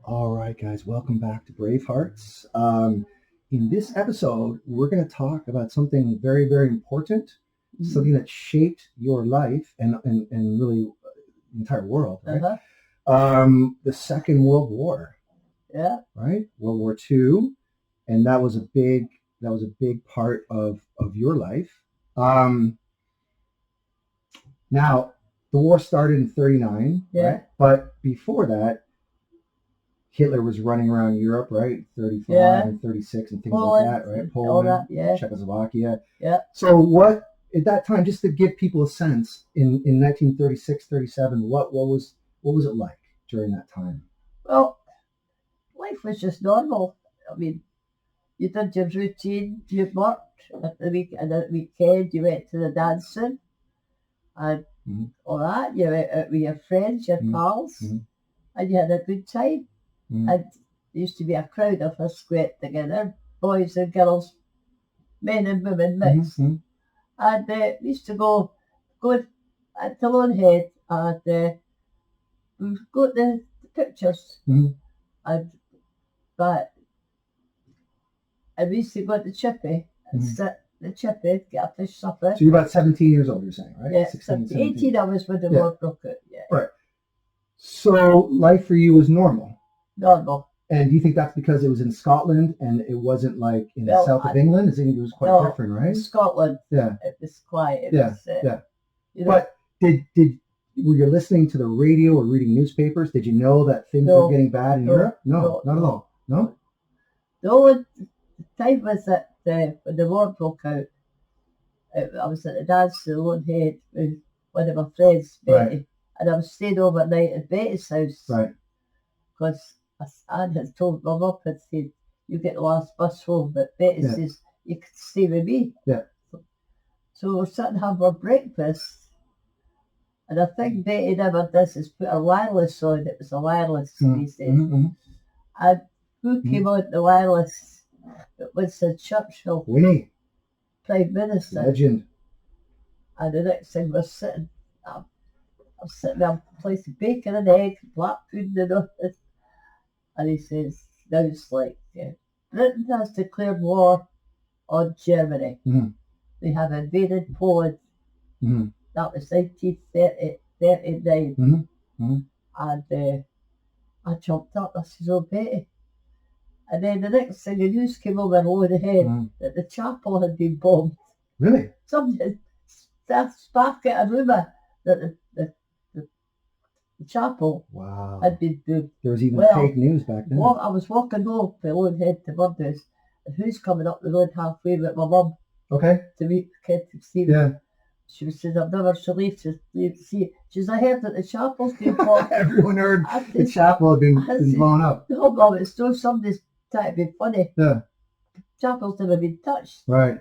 All right, guys, welcome back to Bravehearts. In this episode, we're going to talk about something very, very important, something that shaped your life and really the entire world, right? Uh-huh. The Second World War, Yeah. right? World War II, and that was a big part of your life. Um, Now, the war started in 39, Yeah. right? But before that, Hitler was running around Europe, right? 35 Yeah. and 36 and things Poland, like that, right? and all Poland, that, yeah. Czechoslovakia. Yeah. So what at that time, just to give people a sense, in 1936, 37, what was it like during that time? Well, life was just normal. I mean, you did your routine, you worked at the week and at the weekend you went to the dancing and Mhm. all that. You went out with your friends, your Mhm. pals, Mhm. and you had a good time. Mhm. And there used to be a crowd of us get together, boys and girls, men and women mixed. Mhm. And we used to go at the Lone Head and we would go to the pictures. Mhm. And but we used to go to Chippy and Mhm. sit in the Chippy, get a fish supper. So you're about 17 years old, you're saying, right? Yeah, 16, 18 I was when the Yeah. war broke out. Yeah, Right. So life for you was normal. normal. And do you think that's because it was in Scotland and it wasn't like in the Well, south of England? I think it was quite no, different, in right? Scotland, Yeah, it was quiet. It yeah, was, yeah. you know, But did were you listening to the radio or reading newspapers? Did you know that things No, were getting bad in no, Europe? No, no, not at no. all. No. the only time was that when the war broke out, I was at the dance in the Lone Head with one of my friends, Betty, Right. and I was staying overnight at Betty's house. Right. Because Anne had told my mum and said, you get the last bus home, but Betty Yeah. says, you can stay with me. Yeah. So we're sitting having our breakfast, and I think Betty never does is put a wireless on. It was a wireless these days. Mm-hmm. And who came on the wireless? It was Winston Churchill, Winnie, Prime Minister. legend. And the next thing we're sitting, I'm sitting there, a place of bacon and egg, black pudding and all this. And he says, now it's like, Britain has declared war on Germany. Mhm. They have invaded Poland. Mhm. That was 1939. Mhm. Mhm. And I jumped up. I said, oh, Betty. And then the next thing, the news came over overhead Mhm. that the chapel had been bombed. Really? Somebody sparked a rumour that the chapel Wow. had been bombed. There was even Well, fake news back then. I was walking home from Lonehead to Murders, and who's coming up the road halfway with my mum Okay. to meet the kid to see me. Yeah. She says, I've never shall leave to see. She says, I heard that the chapel's been bombed. Everyone heard I the said, chapel had been blown up. no, Mum, it's still somebody's trying to be funny. Yeah. Chapel's never been touched. Right.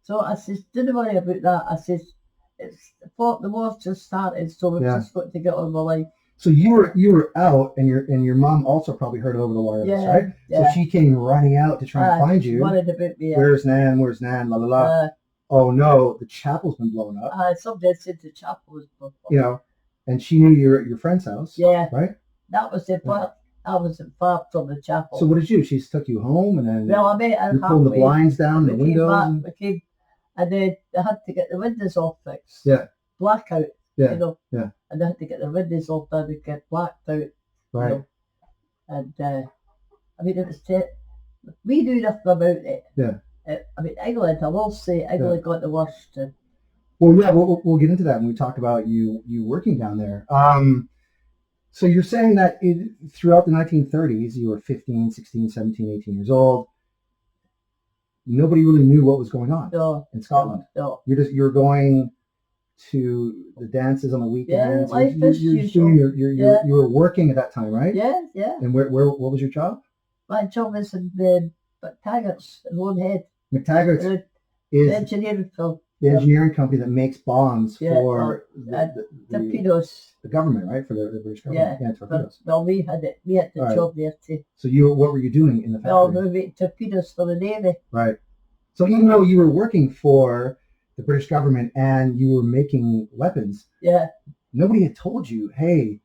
So I says, don't worry about that. I says, the war's just started, so we've Yeah. just got to get on with life. So you were out, and your mom also probably heard it over the wireless, Yeah, right? yeah. So she came running out to try and find She you. worried about me. Where's Nan? Where's Nan? La la la. Oh no, the chapel's been blown up. Somebody said the chapel was blown up. You know, and she knew you were at your friend's house. Yeah. Right. That was the part. I wasn't far from the chapel. So what did you do? She just took you home, and then Well, I met her you're pulling the halfway. blinds down, the We came windows. back. And then they had to get the windows all fixed. Yeah. Blackout. Yeah. You know. Yeah. And they had to get the windows all done and get blacked out. Right. You know? And I mean, it was. We knew nothing about it. Yeah. I mean, England. I will say, England got the worst. Well, yeah, we'll get into that when we talk about you working down there. So you're saying that throughout the 1930s, you were 15, 16, 17, 18 years old. Nobody really knew what was going on in Scotland. No. You're going to the dances on the weekends. Yeah, life as usual. You were working at that time, right? Yeah, yeah. And where what was your job? My job was in the McTaggart's in Lonehead. McTaggart's The is engineering firm. the engineering company that makes bombs Yeah, for torpedoes. the government, right? For the British government. Yeah, torpedoes. Well, we had the All right. job there too. So what were you doing in the factory? Well, we made torpedoes for the Navy. Right. So even though you were working for the British government and you were making weapons, Yeah. nobody had told you, hey,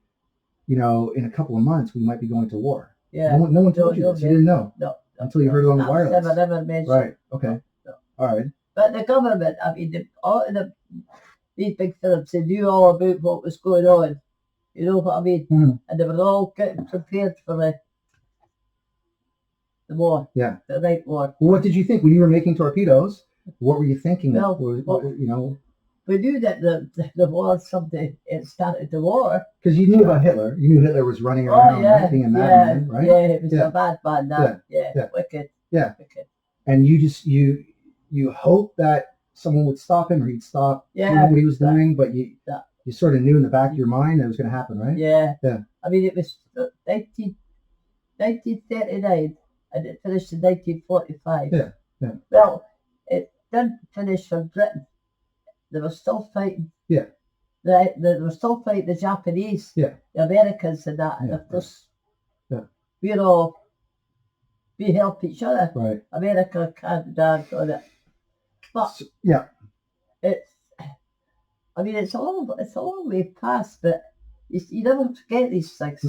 in a couple of months we might be going to war. Yeah. No one told you this. You didn't know No. until you heard it on the wireless. Never mentioned. Right. Okay. No. All right. But the government, I mean, these big firms, they knew all about what was going on. You know what I mean? Mm-hmm. And they were all getting prepared for the war. Yeah. The right war. Well, what did you think when you were making torpedoes? What were you thinking? Well, you know, we knew that the war someday it started the war. because you knew about Hitler. You knew Hitler was running around, right? Being a madman, right? Yeah, it was a bad man. Yeah. Wicked. Yeah. Wicked. And you hope that someone would stop him or he'd stop doing what he was doing, but you sort of knew in the back of your mind that it was going to happen, right? Yeah. Yeah. I mean, it was 1939 and it finished in 1945. Yeah. Yeah. Well, it didn't finish for Britain. They were still fighting. Yeah. They were still fighting the Japanese. Yeah. The Americans and that. Yeah. And of course, yeah. we help each other. Right. America, Canada, and all that. But yeah. It's a long way past, but you never forget these things.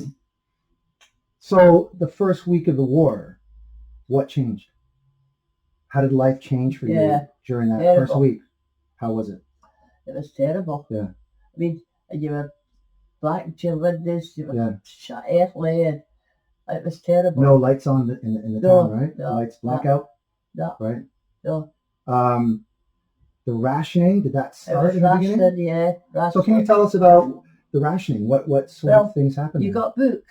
So the first week of the war, what changed? How did life change for you during that first week? How was it? It was terrible. Yeah. I mean, you were blacking your windows, you were shut early, and it was terrible. No lights on in the town, right? No, lights blackout. No. Right. No. The rationing, did that start in the beginning? Yeah. Rationing. So can you tell us about the rationing? What sort of things happened? You got book,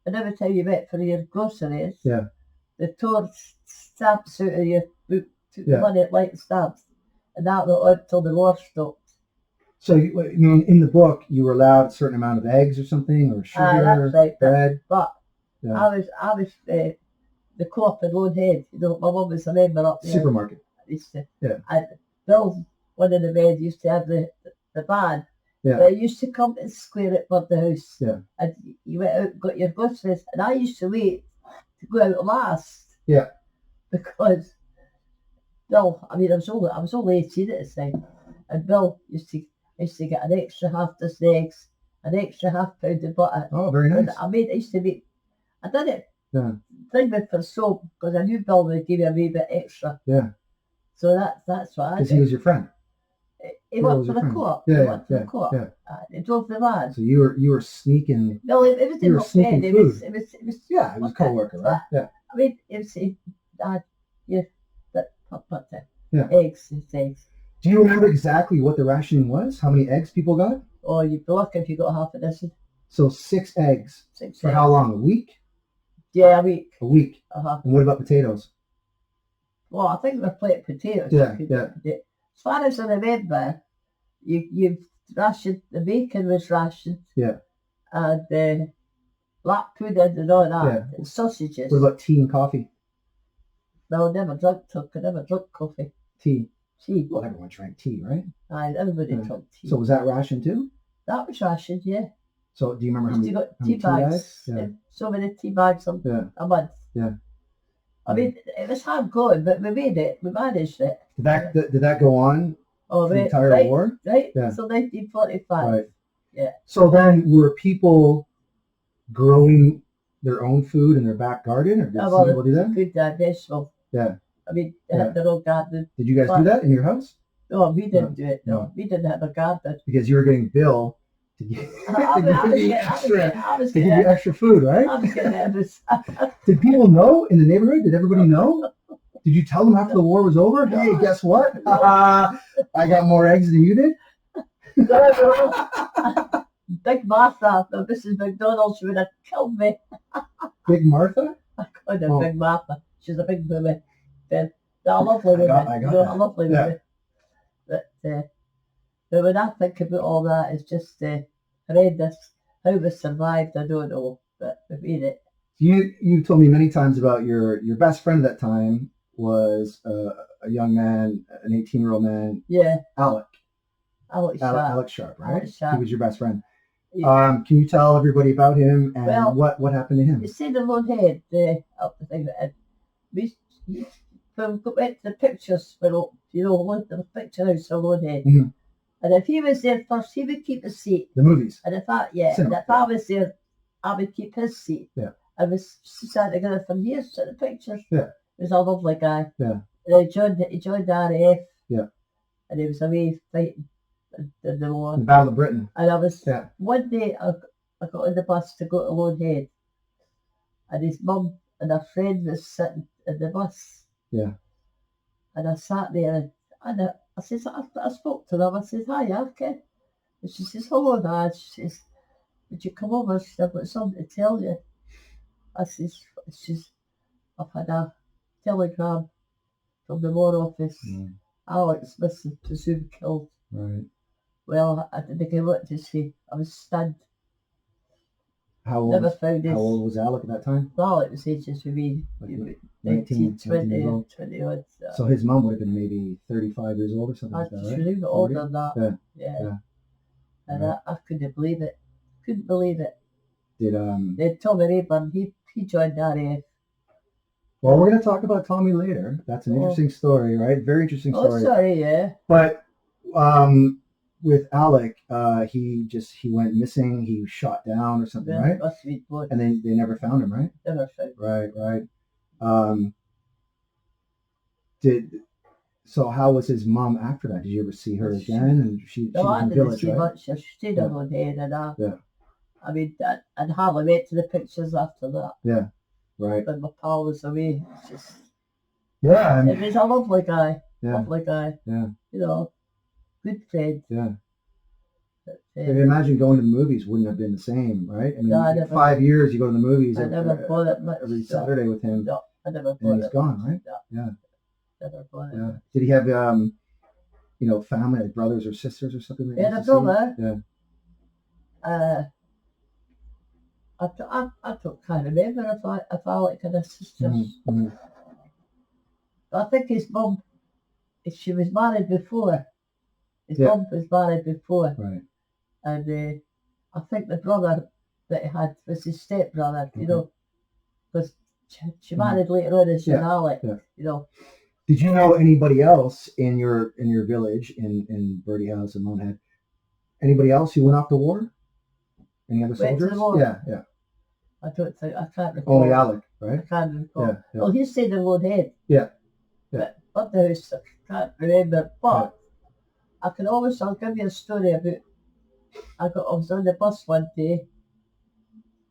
and every time you went for your groceries, they tore stamps out of your book, took the money at like stamps, and that went on until the war stopped. So in the book, you were allowed a certain amount of eggs or something, or sugar, bread. But I was the co-op in Lone Head. You know, my mum was a member up there. Supermarket. And Bill, one of the men, used to have the van. Yeah. They used to come and square it by the house. Yeah. And you went out and got your groceries. And I used to wait to go out last. Yeah. Because Bill, I mean, I was only 18 at the time. And Bill used to get an extra half dozen eggs, an extra half pound of butter. Oh, very nice. And I did it. Yeah. Thing for soap, because I knew Bill would give me a wee bit extra. Yeah. So that's what I did. Because he was your friend. He worked for the co-op. Yeah. He drove the van. So you were sneaking. No, it was you were sneaking food. It was. It was a co-worker, right? Yeah. I mean, eggs. Do you remember exactly what the rationing was? How many eggs people got? Oh, you'd be lucky if you got half a dozen. So 6 eggs. For how long? A week? Yeah, a week. A week. Uh-huh. And what about potatoes? Well, I think we were plenty of potatoes. Yeah. As far as I remember, you rationed, the bacon was rationed. Yeah. And black pudding and all that. Yeah. And sausages. What about tea and coffee? No, I never drunk coffee. Tea. Well, everyone drank tea, right? Aye, everybody drank tea. So was that rationed too? That was rationed, yeah. So do you remember how many tea bags? Yeah. So many tea bags a month. Yeah. I mean, it was hard going, but we made it. We managed it. Did that go on the entire war? Right. Yeah. So 1945. Right. Yeah. So then, were people growing their own food in their back garden, or did some people do that? Good vegetable. Yeah. I mean, they had their own garden. Did you guys do that in your house? No, we didn't do it. No, we didn't have a garden. Because you were getting Bill to give you extra food, right? I was getting nervous. Did people know in the neighborhood? Did everybody know? Did you tell them after the war was over? No. Hey, guess what? I got more eggs than you did. Big Martha, Mrs. McDonald, she would have killed me. Big Martha? I called her Big Martha. She's a big woman. They're a lovely woman. A lovely woman. But when I think about all that, it's just horrendous. How we survived, I don't know, but we made it. You told me many times about your best friend at that time was a young man, an 18-year-old man. Yeah. Alex Sharp, right? Alex Sharp. He was your best friend. Yeah. Can you tell everybody about him and what happened to him? You see the Lone Head, up the thing, and we went to the pictures for, the picture house for Lone Head. Mm-hmm. And if he was there first, he would keep his seat. The movies. And if I was there, I would keep his seat. Yeah. I was sat together for years at the pictures. Yeah. He was a lovely guy. Yeah. And he joined the RAF. Yeah. And he was away fighting in the war. The Battle of Britain. And I was, Yeah. one day I got on the bus to go to Lone Head. And his mum and her friend was sitting in the bus. Yeah. And I sat there and I says, I spoke to them. I says, hi, Ken. And she says, hello, Dad. She says, would you come over? She said, I've got something to tell you. I says, I've had a telegram from the War Office. Alex missing, presumed killed. Right. Well, I didn't know what to say. I was stunned. How old? Never found How his. old was Alec at that time? Well, it was ages for me. Like 19, 20, 19 years old. 20 odd. So his mum would have been maybe 35 years old or something like that, I right? should have older than that. Yeah. Yeah. And Right. I couldn't believe it. Couldn't believe it. Did Then Tommy Rayburn, he joined the RAF. Well, we're going to talk about Tommy later. That's an interesting story, right? Very interesting story. Oh, sorry, yeah. But with Alec, he went missing. He was shot down or something, Yeah, right? must be blood. And then they never found him, right? Never found. Right. So how was his mom after that? Did you ever see her again? And she No, was I in the didn't village, see right? much. I stayed on Lone Head and Yeah. I mean, I'd hardly went to the pictures after that. Yeah. Right. But my pal was away. It's just, Yeah. it was a lovely guy. Yeah. Lovely guy. Yeah. You know, good friend. Yeah. But, I can imagine going to the movies wouldn't have been the same, right? I mean, No, I never- 5 years you go to the movies I never bought it much. every Saturday with him, No, I never and bought he's it. gone, right? Yeah. Never bought it. Yeah. Did he have family, like brothers or sisters or something? He had a brother. Yeah. I can't remember if Alec had a sister. Mm-hmm. I think his mum, she was married before. His mum was married before. Right. And I think the brother that he had was his stepbrother, you know, because she married later on as Alec, you know. Did you know anybody else in your village in Birdie House and Lone Head? Anybody else who went off to war? Any other Went to soldiers? the war? Yeah. I can't recall. Only Alec, right? I can't recall. Yeah. Well, he stayed in Lone Head. Yeah. But the house, I can't remember. But I'll give you a story about. I was on the bus one day.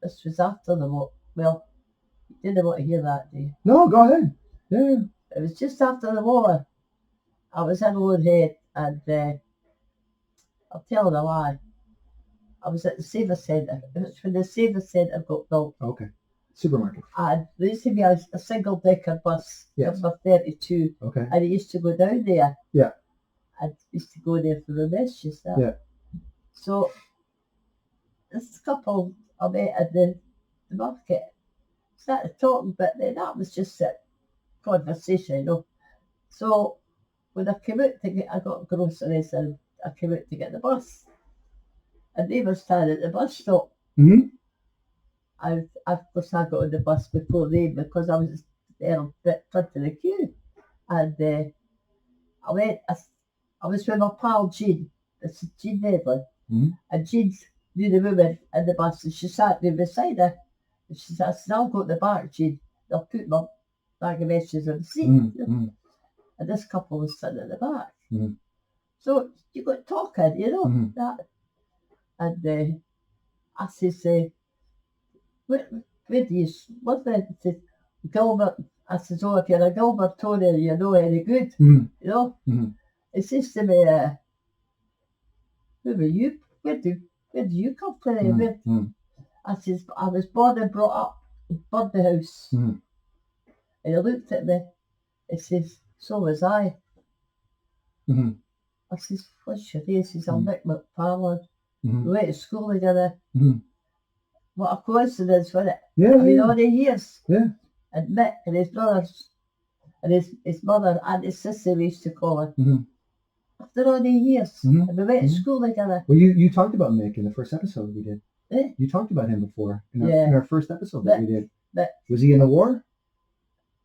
This was after the war. Well, you didn't want to hear that, do you? No, go ahead. Yeah. It was just after the war. I was in Lone Head and I'll tell you a lie. I was at the Saver Centre. It was when the Saver Centre got built. Okay. Supermarket. And there used to be a single decker bus, number 32. Okay. And it used to go down there. Yeah. And used to go there for the messages. Yeah. So this couple I met at the market started talking, but then that was just a conversation, you know. So when I came out I got groceries and I came out to get the bus. And they were standing at the bus stop. Mm-hmm. Of course, I got on the bus before them because I was there a bit front of the queue. And I was with my pal Jean. This is Jean Medley. Mm-hmm. And Jean knew the woman in the bus and she sat there beside her. And she said, I'll go to the back, Jean. I'll put my bag of messages on the seat. Mm-hmm. And this couple was sitting at the back. Mm-hmm. So you got talking, you know. Mm-hmm. That. And I says, where do you, what's that? He says, Gilbert. I says, oh, if you're a Gilbert Tony, you're no any good, Mm-hmm. you know. Mm-hmm. He says to me, who were you? Where do you come from? Mm-hmm. I says, I was born and brought up in Birdie House. Mm-hmm. And he looked at me. He says, so was I. Mm-hmm. I says, what's your name? He says, I'm Mick McFarlane. Mm-hmm. We went to school together. Mm-hmm. What a coincidence, wasn't it? Yeah. I mean, all the years. Yeah. And Mick and his brothers and his mother and his sister, we used to call her. Mm-hmm. After all the years. Mm-hmm. And we went to school together. Well, you talked about Mick in the first episode we did. Eh? You talked about him before in our first episode that we did. But, was he in the war?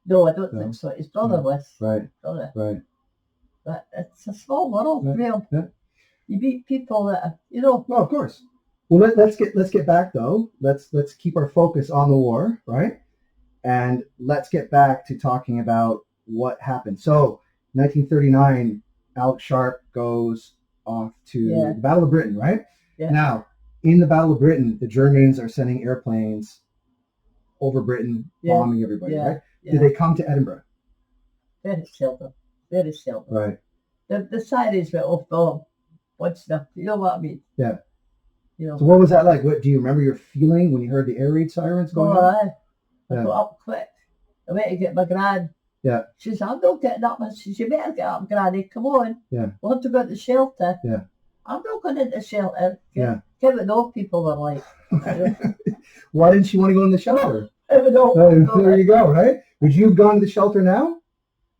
no, I don't think so. His brother was. Right. Brother. Right. But it's a small world, Yeah. real. Yeah. You meet people that are, you know. Well, of course. Well, let's get back though. Let's keep our focus on the war, right? And let's get back to talking about what happened. So, 1939, Alex Sharp goes off to the Battle of Britain, right? Yeah. Now, in the Battle of Britain, the Germans are sending airplanes over Britain, bombing everybody, right? Did they come to Edinburgh? Very seldom. Very seldom. Right. The sirens went off all once enough. You know what I mean? Yeah. You know. So what was that like? What do you remember your feeling when you heard the air raid sirens going on? I got up quick. I went to get my gran. Yeah. She says, I'm not getting up. I says, you better get up, Granny. Come on. Yeah. We'll have to go to the shelter. Yeah. I'm not going into the shelter. Yeah. Give it all people were like. Why didn't she want to go in the shelter? There you go, right? Would you have gone to the shelter now?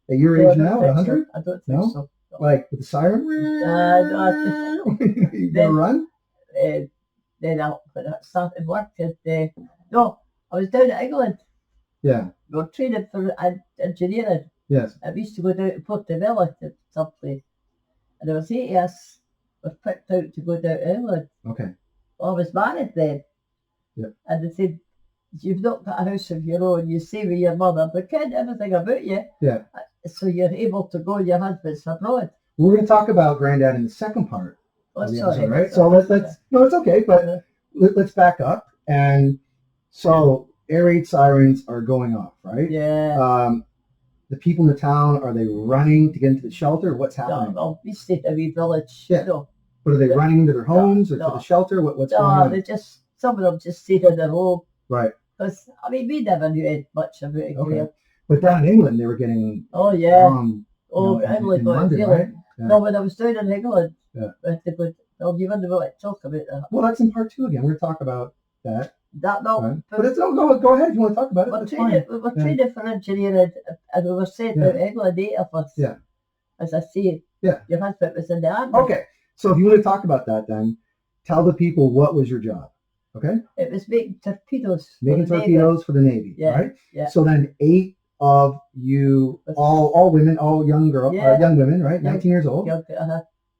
At your age now, at 100? I don't think so. No. Like with the siren? You gonna run? Then when I started working, no, I was down in England. Yeah. We were training for engineering. Yes. And we used to go down to Portobello to someplace. And there was 8 of us was picked out to go down to England. Okay. Well, I was married then. Yeah. And they said, you've not got a house of your own, you stay with your mother, they ken everything about you. Yeah. So you're able to go, your husband's abroad. We're going to talk about Granddad in the second part of the episode, right? So let's no, it's okay, but let's back up. And so air raid sirens are going off, right? Yeah. The people in the town, are they running to get into the shelter? What's happening? No, we stayed in a wee village. Yeah. But are they running into their homes or to the shelter? What's going on? They just, some of them just stayed in their home. Right. Because, I mean, we never knew much about it. Okay. But down in England, they were getting England in London, right? Yeah. No, when I was down in England, yeah. You wouldn't want to talk about that. Well, that's in part 2 again. We're going to talk about that. No. But it's, go ahead if you want to talk about it. We were training for engineering, and we were sent out to England, 8 of us. Yeah. As I say, your husband was in the army. Okay. So if you want to talk about that, then tell the people what was your job. Okay. It was making torpedoes. Making torpedoes for the Navy. Yeah. Right. Yeah. So then 8 of you, all women, all young women, right? 19 years old.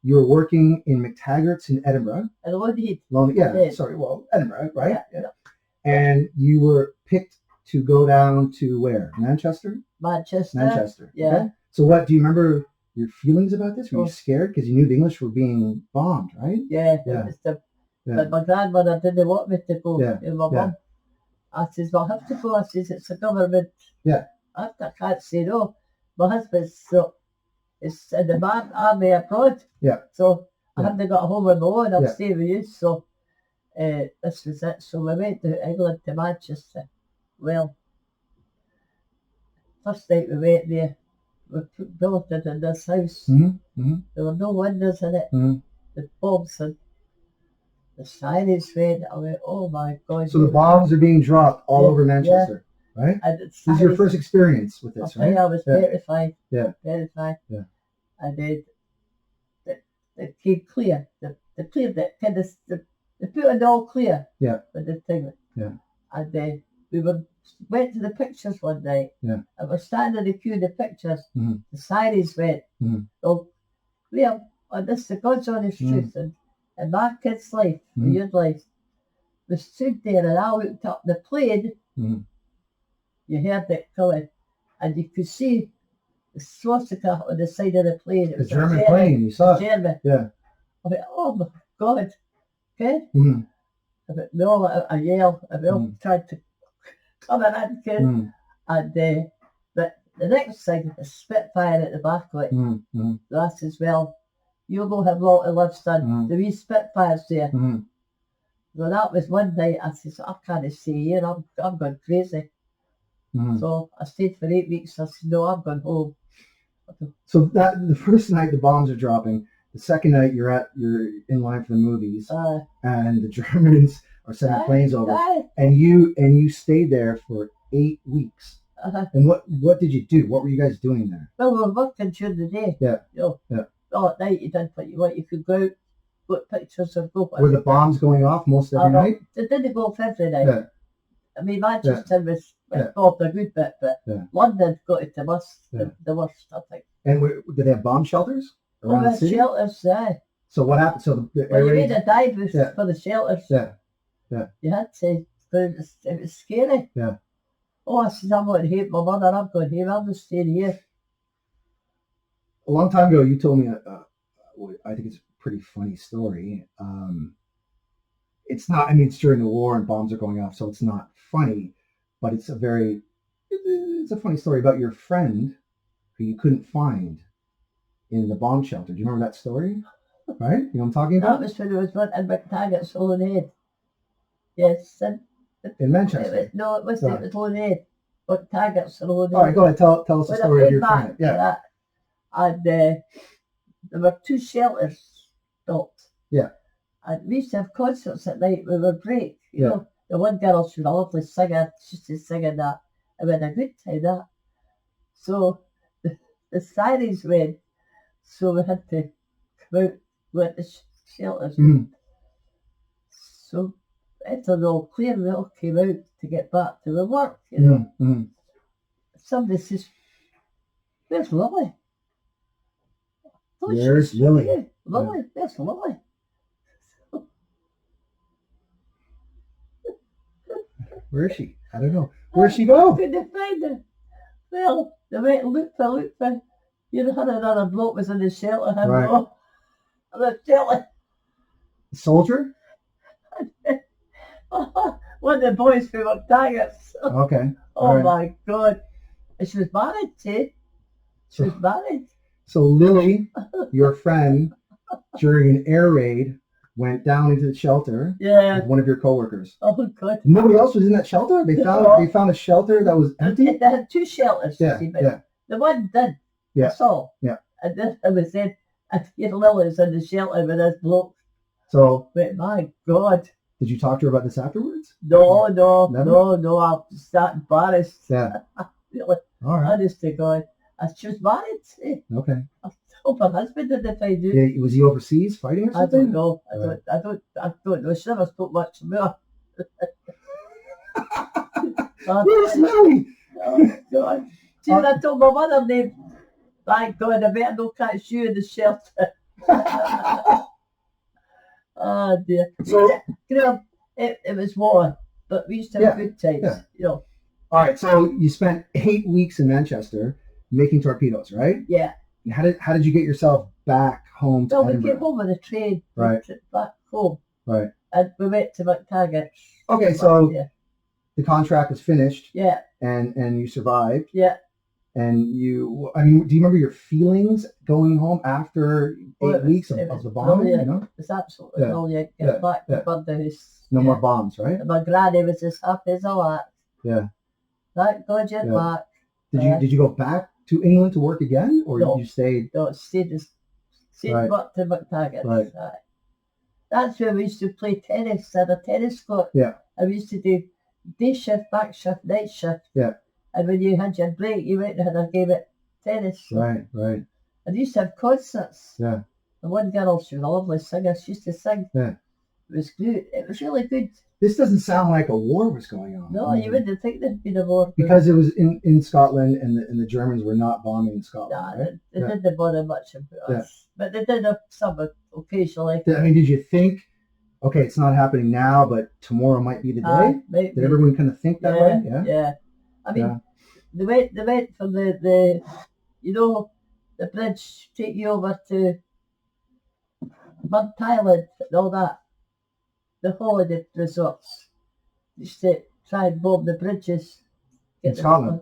You were working in McTaggart's in Edinburgh. Edinburgh, right? Yeah. And you were picked to go down to where? Manchester. Yeah. Okay? So what do you remember? Your feelings about this? Were you scared because you knew the English were being bombed, right? Yeah. But my grandmother didn't want me to go. Yeah. And my mum, I says, well, I have to go. I says, it's a government. Yeah. I can't say no. My husband's is in the army abroad. Yeah. So I hadn't got home on my own. I'm staying with you. So this was it. So we went to England, to Manchester. Well, first night we went there, we put billeted in this house. Mm-hmm. There were no windows in it. Mm-hmm. The bombs and the sirens went. I went, oh my God. So the bombs are being dropped all over Manchester, right? And this is your first experience with this, right? I was terrified. Yeah. Terrified. Yeah. And then it came clear. They cleared it. They put it all clear. Yeah. With the thing. Yeah. And then we went to the pictures one night. Yeah. And we're standing in the queue in the pictures. Mm-hmm. The sirens went. Mm-hmm. Oh, Liam, this is the God's honest truth. And my kid's life, your life, we stood there and I looked up the plane. Mm-hmm. You heard it coming, and you could see the swastika on the side of the plane. It was a German plane, you saw it. German. Yeah. I went, oh my God. Okay? Mm-hmm. I went, no, I yelled. I tried to come in, kid. Mm-hmm. And but the next thing, a Spitfire at the back of it. Mm-hmm. I says, well, you'll go have a lot of live, son. Mm-hmm. The wee Spitfires there. Mm-hmm. So that was one night. I says, I can't stay here. I'm going crazy. Mm-hmm. So I stayed for 8 weeks. I said, no, I'm going home. So that the first night the bombs are dropping. The second night you're in line for the movies, and the Germans are sending planes over, and you stayed there for 8 weeks. And what did you do? What were you guys doing there? Well, we were working during the day. Yeah. Well, at night you did what you want. You could go out, put pictures or go. Were the bombs going off most every night? They didn't go off every night. Yeah. I mean, Manchester was bombed a good bit, but London got it the worst, I think. And did they have bomb shelters around the city? Shelters, So what happened? So the Well, air you raid. made a dive Yeah. for the shelters. Yeah. Yeah. You had to, but it was scary. Yeah. Oh, I said, I'm going home. My mother, I'm going home. I'm just staying here. A long time ago, you told me, I think it's a pretty funny story. It's not, I mean, it's during the war and bombs are going off, so it's not funny, but it's a funny story about your friend who you couldn't find in the bomb shelter. Do you remember that story? Right? You know what I'm talking That about? was when it was one in McTaggart's Holyhead. Yes, and In Manchester. it was Holyhead. McTaggart's Holyhead. All right, go ahead. Tell us the When I story of came your back friend. to Yeah. that, and there were 2 shelters built. Yeah. And we used to have concerts at night with a break. You Yeah. know, the one girl, she was a lovely singer. She used to sing in that. And we had a good time that. So the sirens went, so we had to come out with the shelters. Mhm. So it's all clear. We all came out to get back to the work. You know, Mhm. somebody says, "Where's Lily?" Where's Lily? Lily, where's Lily? Where is she? I don't know. Where'd she go? Couldn't find her. Well, they went and looked for. You know, another bloke was in the shelter. Right. And the shelter. Soldier? One of the boys from McTaggart's. Okay. Oh right. my God. And she was married too. She was married. So Lily, your friend, during an air raid, went down into the shelter Yeah. with one of your coworkers. Oh God. Nobody else was in that shelter? They found a shelter that was empty? They had 2 shelters. Yeah, See, but yeah. the one did. Yeah. That's all. Yeah. And then I was in, and here Lily's in the shelter with this bloke. So, But my God. did you talk to her about this afterwards? No, Never? no. I'm just that embarrassed. Yeah. Really. All right. Honest to God. She was married. Okay. I told my husband did if I do. Yeah, was he overseas fighting or I something? don't know. Right. I don't know. She never spoke much to me. Where's Lily? Oh God. See, when I told my mother name, thank God, I better not catch you in the shelter. Oh dear. So, You know, it was war, but we used to have good times. Yeah. You know. All right. So you spent 8 weeks in Manchester making torpedoes, right? Yeah. And how did you get yourself back home to Well, we Edinburgh? came home on a train. Right. Back home. Right. And we went to McTaggart. Okay, so Yeah. the contract was finished. Yeah. And you survived. Yeah. And do you remember your feelings going home after 8 weeks of the bombing? Brilliant. You know? It's absolutely brilliant. Get back to the house. No more bombs, right? And my granny was as happy as a lark. Yeah. Thank God you're back. Did you go back to England to work again, or No. you stayed? No, stayed back to McTaggart. Right. That's where we used to play tennis at a tennis court. Yeah. And we used to do day shift, back shift, night shift. Yeah. And when you had your break, you went and had a game at tennis. Right. And we used to have concerts. Yeah. And one girl, she was a lovely singer, she used to sing. Yeah. It was good. It was really good. This doesn't sound like a war was going on. No, you wouldn't think there'd been a war. Because it was in Scotland, and the Germans were not bombing Scotland. Nah, right? they didn't bother much about us. But they did have some occasionally. I mean, did you think, okay, it's not happening now, but tomorrow might be the day? Did everyone kind of think that way? Yeah. I mean, they went from the you know, the bridge take you over to Mount Thailand and all that. The holiday resorts used to try and bomb the bridges. In Scotland?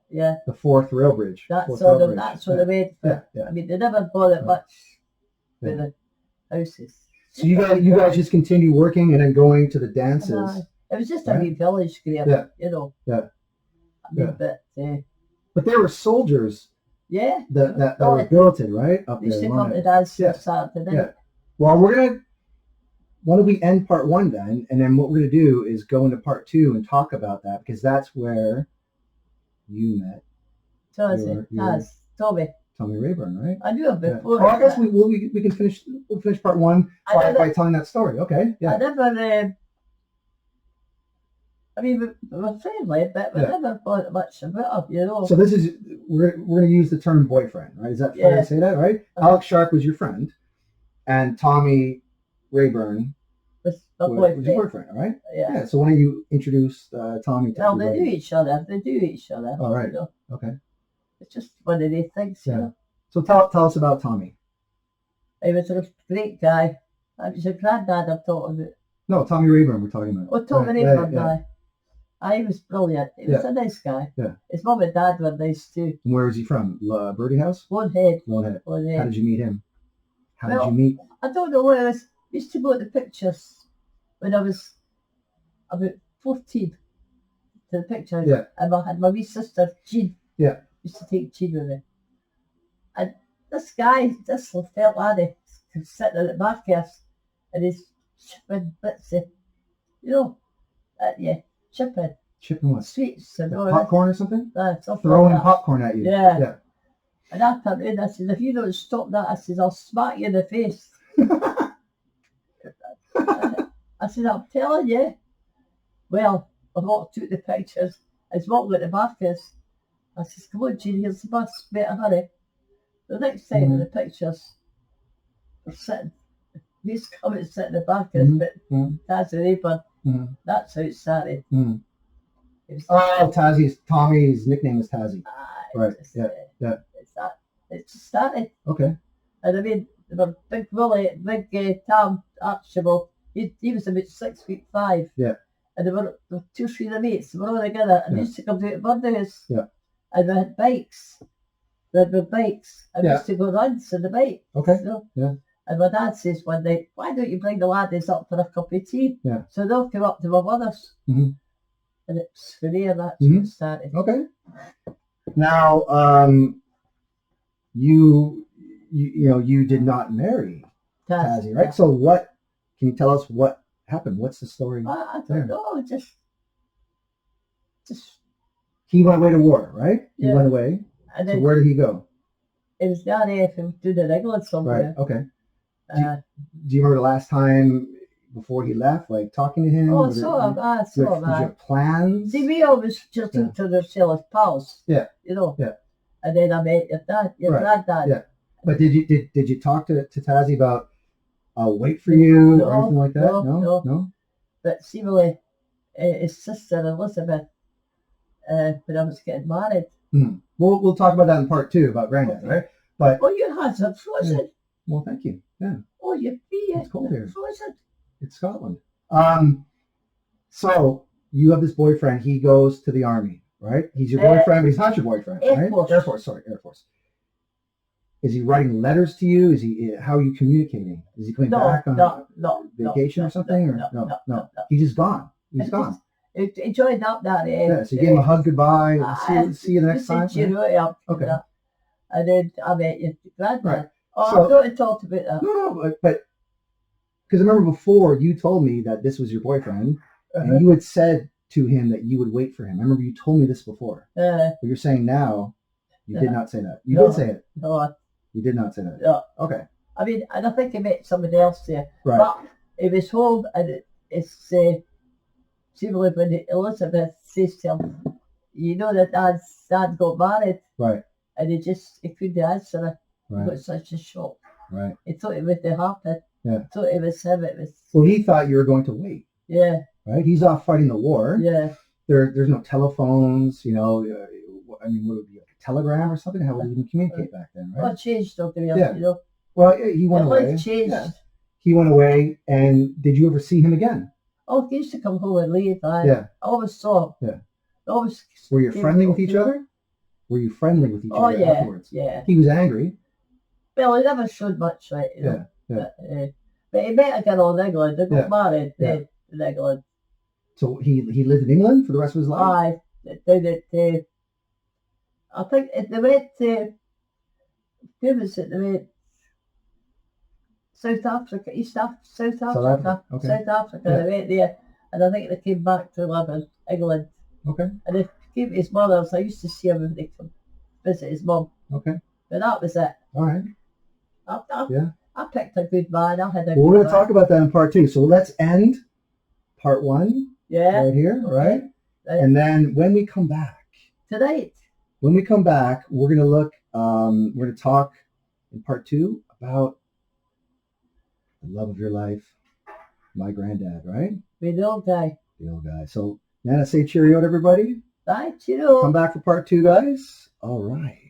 Yeah. The Forth Rail Bridge. That's what they went for. Yeah. I mean, they never bothered much with the houses. So you guys just continue working and then going to the dances. It was just a wee village, Graham, you know. Yeah. I mean, but there were soldiers that were billeted, right? Up they used there. to come to dance Saturday night. Yeah. Well, why don't we end part 1 then? And then what we're going to do is go into part 2 and talk about that, because that's where you met Tommy Rayburn, right? I knew him before. Well, I guess we can finish part 1 by telling that story. Okay. Yeah. I never. I mean, we were friendly, but we never thought much about him, you know. So we're going to use the term boyfriend, right? Is that fair to say that, right? Alex Sharp was your friend, And Tommy Rayburn was my was boyfriend. your boyfriend, right? Yeah. Yeah. So why don't you introduce Tommy to Well, they everybody? knew each other. They do each other. All right. You know, Okay. it's just one of these things. Yeah. You know, So tell us about Tommy. he was a great guy. I was a granddad I'm talking about. No, Tommy Rayburn we're talking about. Oh, Tommy Yeah, Rayburn, yeah. he was brilliant. He was Yeah. a nice guy. Yeah. His mum and dad were nice too. And where is he from? Birdie House? Lonehead. Lonehead. How Lonehead. did you meet him? How did Well, you meet? I don't know where I was. Used to go to the pictures when I was about 14 to the pictures. Yeah. And I had my wee sister, Jean. Yeah. Used to take Jean with me. And this guy, this little felt laddie, was sitting at the back of us and he's chipping bits of, chipping. Chipping what? Sweets and all Popcorn or something? something Throwing like that. popcorn at you. Yeah. Yeah. And I turned around, I said, if you don't stop that, I said, I'll smack you in the face. I said, I'm telling you. Well, I walked took the pictures. I was walking at the back of us. I said, come on, Jean, here's the bus, better hurry. The next time in the pictures, we're sitting, he's coming to sit in the back of us, but that's the neighbour. That's how it started. It was, Tommy's nickname was Tazzy. Right, yeah. It just started. Okay. And I mean, there were Big Willie, Tom Archibald, he was about 6'5". Yeah. And there were 2 or 3 of the mates, they were all together, and they used to come to Birdie House. Yeah. And we had bikes. We had bikes. And we used to go runs on the bike. Okay. You know? Yeah. And my dad says one night, why don't you bring the laddies up for a cup of tea? Yeah. So they'll come up to my mother's. Mhm. And it's from there that's when it started. Okay. Now, you did not marry Tazzy, right? So can you tell us what happened? What's the story? I don't know, just he went away to war, right? He Yeah. went away. and So then where did he go? it was down here from doing in England Right. somewhere. Okay. Uh, Do you remember the last time before he left, like talking to him? oh, Was it- so am I, did so you am I. have plans? See, we always just Yeah. took to ourselves as pals. Yeah. You know. Yeah. And then I met your dad, your Right. granddad. Yeah. But did you talk to Tazzy about I'll wait for you or anything like that? No. But see, really, his sister Elizabeth, when I was getting married. We'll talk about that in part 2 about Granddad, right? But Oh, your hands are frozen. well, thank you. Yeah, Oh, your feet It's cold here. frozen. it's Scotland. So you have this boyfriend. He goes to the army, right? He's your boyfriend, but he's not your boyfriend, Air right? Force. Air Force. Sorry, Air Force. Is he writing letters to you? How are you communicating? Is he coming back on vacation or something? No. He's just gone. He's gone. He joined up that day. Yeah, so you gave him a hug goodbye. See you the next time. You know, yeah, Okay. And then I met your granddad. Right. Oh, So- I thought you talked about that. No, but because I remember before you told me that this was your boyfriend, and you had said to him that you would wait for him. I remember you told me this before. But you're saying now you did not say that. You No. did say it. No, You did not say that. no. Okay. I mean, and I think he met somebody else there. Right. But he was home, and it's see, when Elizabeth says to him, you know that dad got married, Right. and he couldn't answer her. He Right. got such a shock. Right. He thought it would happen. Yeah. He thought it was him. It was Well, he thought you were going to wait. yeah, Right. He's off fighting the war. yeah. There's no telephones. I mean, what would it be, like a telegram or something? How would he even communicate back then, Well, right? it changed over here, Yeah. you know. Well, he went Life away. changed. Yeah. He went away, and did you ever see him again? Oh, he used to come home and leave. I Yeah. always saw him. Yeah. Always. Were you came friendly up with each to- other? Were you friendly with each Oh other yeah, afterwards? yeah. He was angry. Well, he never showed much, right? You know. Yeah. But he met a girl in England. They got Yeah. married Yeah. in England. So he lived in England for the rest of his life? Aye, down at I think they went to where was it? They went South Africa, South Africa, Okay. South Africa. Yeah. They went there, and I think they came back to live in England. Okay. And they came to his mother's. I used to see him when they come visit his mum. Okay. But that was it. All right. I picked a good man. I had a Well, we're good going to talk about that in part 2. So let's end part 1 Yeah. right here, Okay. right? And then when we come back, Tonight. we're going to look, we're going to talk in part 2 about the love of your life, my granddad, right? With the old guy. The old guy. So, Nana, say cheerio to everybody. Bye, cheerio. Come back for part 2, guys. All right.